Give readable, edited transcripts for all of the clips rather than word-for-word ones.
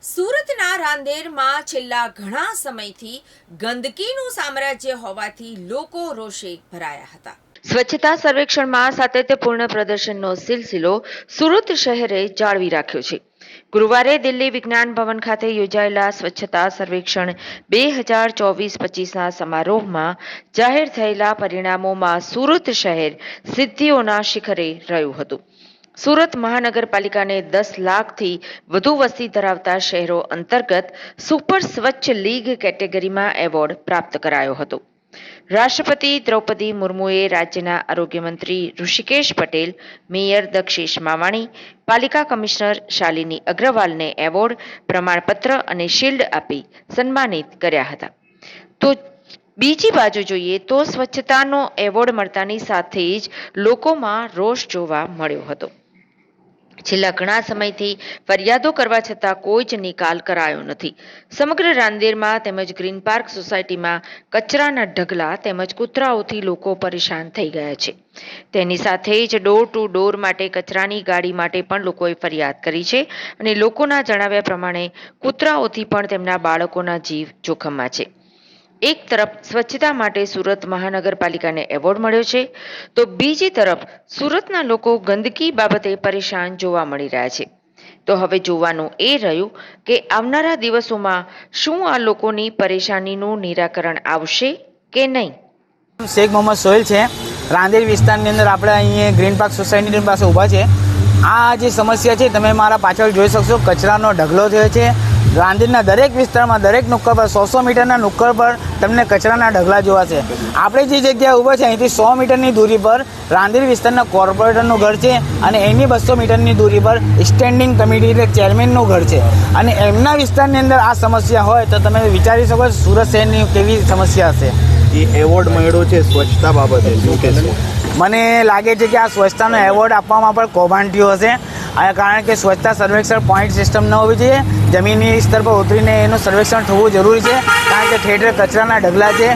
સુરતના રાંદેરમાં છેલ્લા ઘણા સમયથી ગંદકીનું સામ્રાજ્ય હોવાથી લોકો રોષે ભરાયા હતા। સ્વચ્છતા સર્વેક્ષણમાં સાતત્યપૂર્ણ પ્રદર્શનનો સિલસિલો સુરત શહેરે જાળવી રાખ્યો છે। ગુરુવારે દિલ્હી વિજ્ઞાન ભવન ખાતે યોજાયેલા સ્વચ્છતા સર્વેક્ષણ 2024-25ના સમારોહમાં જાહેર થયેલા પરિણામોમાં સુરત શહેર સિદ્ધિઓના શિખરે રહ્યું હતું। સુરત મહાનગરપાલિકાને 10 લાખથી વધુ વસ્તી ધરાવતા શહેરો અંતર્ગત સુપર સ્વચ્છ લીગ કેટેગરીમાં એવોર્ડ પ્રાપ્ત કરાયો હતો। રાષ્ટ્રપતિ દ્રૌપદી મુર્મુએ રાજ્યના આરોગ્ય મંત્રી ઋષિકેશ પટેલ, મેયર દક્ષેશ માવાણી, પાલિકા કમિશનર શાલિની અગ્રવાલને એવોર્ડ, પ્રમાણપત્ર અને શિલ્ડ આપી સન્માનિત કર્યા હતા। તો બીજી બાજુ જોઈએ તો સ્વચ્છતાનો એવોર્ડ મળતાની સાથે જ લોકોમાં રોષ જોવા મળ્યો હતો। છેલ્લા ઘણા સમયથી ફરિયાદો કરવા છતાં કોઈ જ નિકાલ કરાયો નથી। સમગ્ર રાંદેરમાં તેમજ ગ્રીન પાર્ક સોસાયટીમાં કચરાના ઢગલા તેમજ કૂતરાઓથી લોકો પરેશાન થઈ ગયા છે। તેની સાથે જ ડોર ટુ ડોર માટે કચરાની ગાડી માટે પણ લોકોએ ફરિયાદ કરી છે અને લોકોના જણાવ્યા પ્રમાણે કૂતરાઓથી પણ તેમના બાળકોના જીવ જોખમમાં છે। એક તરફ સ્વચ્છતા માટે સુરત મહાનગરપાલિકાને એવોર્ડ મળ્યો છે, તો બીજી તરફ સુરતના લોકો ગંદકી બાબતે પરેશાન જોવા મળી રહ્યા છે। તો હવે જોવાનું એ રહ્યું કે આવનારા દિવસોમાં શું આ લોકોની પરેશાનીનું નિરાકરણ આવશે કે નહીં। શેખ મોહમ્મદ સોહેલ છે। રાંદેર વિસ્તારની અંદર આપણે અહીંયા ગ્રીન પાર્ક સોસાયટીની પાસે ઊભા છે। આ જે સમસ્યા છે તમે મારા પાછળ જોઈ શકશો, કચરાનો ઢગલો થયો છે। રાંદેરના દરેક વિસ્તારમાં દરેક નુક્કર પર 100 મીટરના નુક્કર પર તમને કચરાના ઢગલા જોવાશે। આપણે જે જગ્યાએ ઊભા છે અહીંથી 100 મીટરની દૂરી પર રાંદેર વિસ્તારના કોર્પોરેટરનું ઘર છે અને એની 200 મીટરની દૂરી પર સ્ટેન્ડિંગ કમિટી એટલે ચેરમેનનું ઘર છે અને એમના વિસ્તારની અંદર આ સમસ્યા હોય તો તમે વિચારી શકો સુરત શહેરની કેવી સમસ્યા હશે। એ એવોર્ડ મળ્યો છે સ્વચ્છતા બાબતે, શું કહેશો? મને લાગે છે કે આ સ્વચ્છતાનો એવોર્ડ આપવામાં પણ કૌભાંડીઓ હશે, કારણ કે સ્વચ્છતા સર્વેક્ષણ પોઈન્ટ સિસ્ટમ ન હોવી જોઈએ। જમીનની સ્તર પર ઉતરીને એનું સર્વેક્ષણ થવું જરૂરી છે, કારણ કે ઠેર ઠેર કચરાના ઢગલા છે,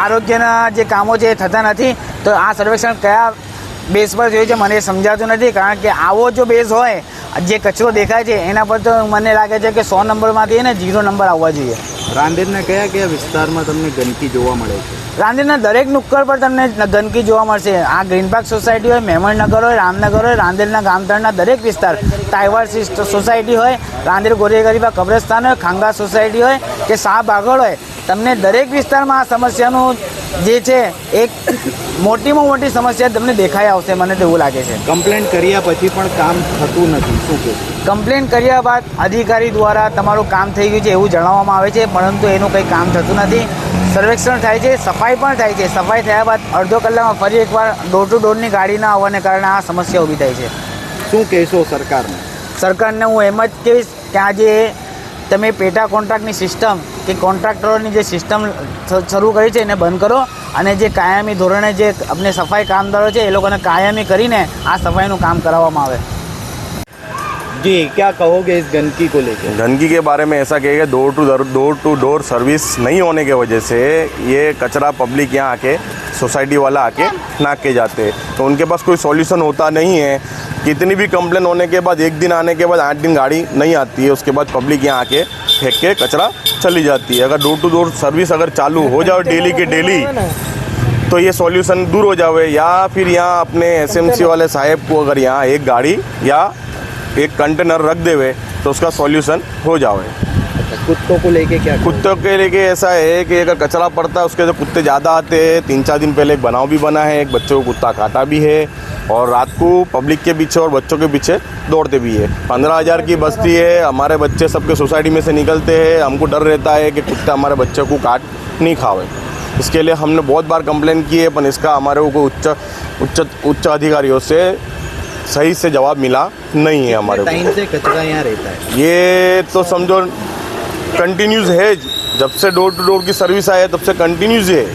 આરોગ્યના જે કામો છે એ થતા નથી। તો આ સર્વેક્ષણ કયા બેઝ પર જોઈએ છે મને સમજાતું નથી, કારણ કે આવો જો બેઝ હોય જે કચરો દેખાય છે એના પર તો મને લાગે છે કે 100 નંબરમાંથી ને 0 નંબર આવવા જોઈએ। રાંદેરના કયા કયા વિસ્તારમાં તમને ગંદકી જોવા મળે છે? રાંદેરના દરેક નુક્કર પર તમને ગંદકી જોવા મળશે। આ ગ્રીન પાર્ક સોસાયટી હોય, મેમણનગર હોય, રામનગર હોય, રાંદેરના ગામતળના દરેક વિસ્તાર, તાઇવાર સોસાયટી હોય, રાંદેર ગોરેગરીબા કબ્રસ્તાન હોય, ખાંગા સોસાયટી હોય કે શાહબાગળ હોય, તમને દરેક વિસ્તારમાં આ સમસ્યાનું જે છે એક મોટીમાં મોટી સમસ્યા તમને દેખાઈ આવશે, મને તો એવું લાગે છે। કમ્પ્લેન કર્યા પછી પણ કામ થતું નથી, શું કહે? કમ્પ્લેન કર્યા બાદ અધિકારી દ્વારા તમારું કામ થઈ ગયું છે એવું જણાવવામાં આવે છે, પરંતુ એનું કંઈ કામ થતું નથી। સર્વેક્ષણ થાય છે, સફાઈ પણ થાય છે, સફાઈ થયા બાદ અડધો કલાકમાં ફરી એકવાર ડોર ટુ ડોરની ગાડી ના આવવાને કારણે આ સમસ્યા ઊભી થાય છે। શું કહેશો સરકારને? સરકારને હું એમ જ કહીશ કે આજે તમે પેટા કોન્ટ્રાક્ટની સિસ્ટમ કે કોન્ટ્રાક્ટરોની જે સિસ્ટમ શરૂ કરી છે એને બંધ કરો અને જે કાયમી ધોરણે જે આપણે સફાઈ કામદારો છે એ લોકોને કાયમી કરીને આ સફાઈનું काम करावामां आवे। जी, क्या कहोगे इस गंदगी को लेकर? गंदगी के बारे में ऐसा कहेगा, डोर टू डोर सर्विस नहीं होने की वजह से ये कचरा पब्लिक यहाँ आके सोसाइटी वाला आके नाक के जाते हैं, तो उनके पास कोई सॉल्यूशन होता नहीं है। कितनी भी कंप्लेन होने के बाद 1 दिन आने के बाद 8 दिन गाड़ी नहीं आती है, उसके बाद पब्लिक यहाँ आके फेंक के कचरा चली जाती है। अगर डोर टू डोर सर्विस अगर चालू हो जाए डेली के डेली तो ये सॉल्यूशन दूर हो जावे, या फिर यहाँ अपने SMC वाले साहब को अगर यहाँ एक गाड़ी या एक कंटेनर रख देवे तो उसका सॉल्यूशन हो जावे। कुत्तों को लेके क्या? कुत्तों के लेके ऐसा है कि अगर कचरा पड़ता है उसके जो कुत्ते ज़्यादा आते हैं, 3-4 दिन पहले एक बनाव भी बना है, एक बच्चे को कुत्ता काटा भी है और रात को पब्लिक के पीछे और बच्चों के पीछे दौड़ते भी है। 15,000 की बस्ती है, हमारे बच्चे सबके सोसाइटी में से निकलते हैं, हमको डर रहता है कि कुत्ता हमारे बच्चे को काट नहीं खावे। इसके लिए हमने बहुत बार कंप्लेन की है, पर इसका हमारे को उच्च अधिकारियों से सही से जवाब मिला नहीं है। हमारे टाइम से कचरा यहाँ रहता है? ये तो समझो कंटिन्यूज है, जब से डोर टू डोर की सर्विस आई है तब से कंटिन्यूज है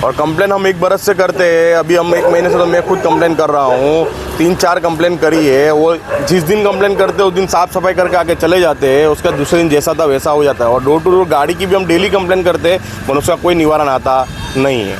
और कंप्लेन हम 1 बरस से करते हैं। अभी हम 1 महीने से तो मैं खुद कंप्लेन कर रहा हूँ, 3-4 कंप्लेन करी है। वो जिस दिन कंप्लेन करते हैं उस दिन साफ़ सफाई करके आके चले जाते हैं, उसका दूसरे दिन जैसा था वैसा हो जाता है। और डोर टू डोर गाड़ी की भी हम डेली कंप्लेन करते हैं पर उसका कोई निवारण आता नहीं है।